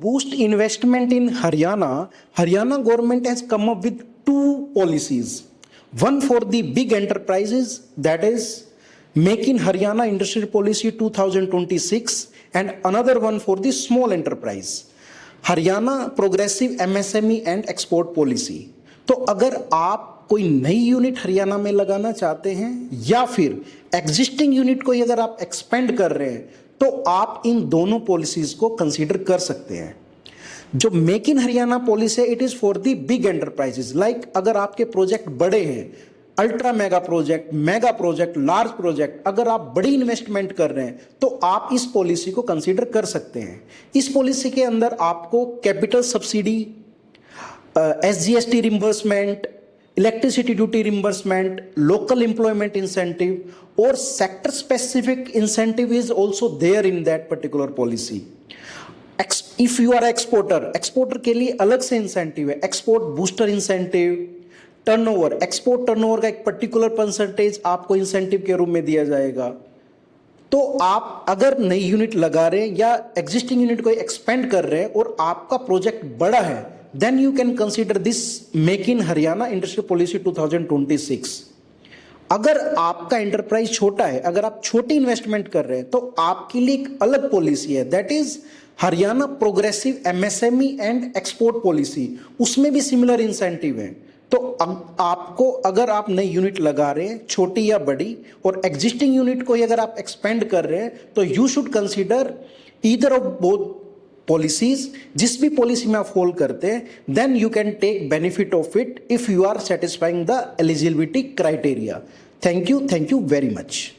boost investment in Haryana, Haryana government has come up with two policies. One for the big enterprises, that is Make in Haryana Industrial Policy 2026, and another one for the small enterprise, Haryana progressive MSME and export policy. तो अगर आप कोई नई unit Haryana में लगाना चाहते हैं या फिर एग्जिस्टिंग यूनिट को अगर आप एक्सपेंड कर रहे हैं तो आप इन दोनों पॉलिसीज को कंसीडर कर सकते हैं। जो मेक इन हरियाणा पॉलिसी है it is for the big enterprises, like अगर आपके प्रोजेक्ट बड़े हैं, ultra mega project, large project, अगर आप बड़ी इन्वेस्टमेंट कर रहे हैं तो आप इस पॉलिसी को कंसीडर कर सकते हैं। इस पॉलिसी के अंदर आपको capital subsidy, SGST reimbursement, electricity duty reimbursement, local employment incentive और sector specific incentive is also there in that particular policy. If you are exporter के लिए अलग से इंसेंटिव है, export booster incentive, turnover, export turnover का एक particular percentage आपको incentive के रूप में दिया जाएगा। तो आप अगर नई यूनिट लगा रहे हैं या एग्जिस्टिंग यूनिट को एक्सपेंड कर रहे हैं और आपका प्रोजेक्ट बड़ा है, then you can consider this make in Haryana industrial policy 2026। अगर आपका एंटरप्राइज छोटा है, अगर आप छोटी इन्वेस्टमेंट कर रहे हैं तो आपके लिए एक अलग पॉलिसी है, that is Haryana progressive MSME and export policy. उसमें भी सिमिलर इंसेंटिव है। तो आपको अगर आप नई यूनिट लगा रहे हैं, छोटी या बड़ी, और एग्जिस्टिंग यूनिट को अगर आप एक्सपेंड कर रहे हैं तो you should consider either of both policies. जिस भी पॉलिसी में आप फॉलो करते हैं then you can take benefit of it if you are satisfying the eligibility criteria. Thank you very much.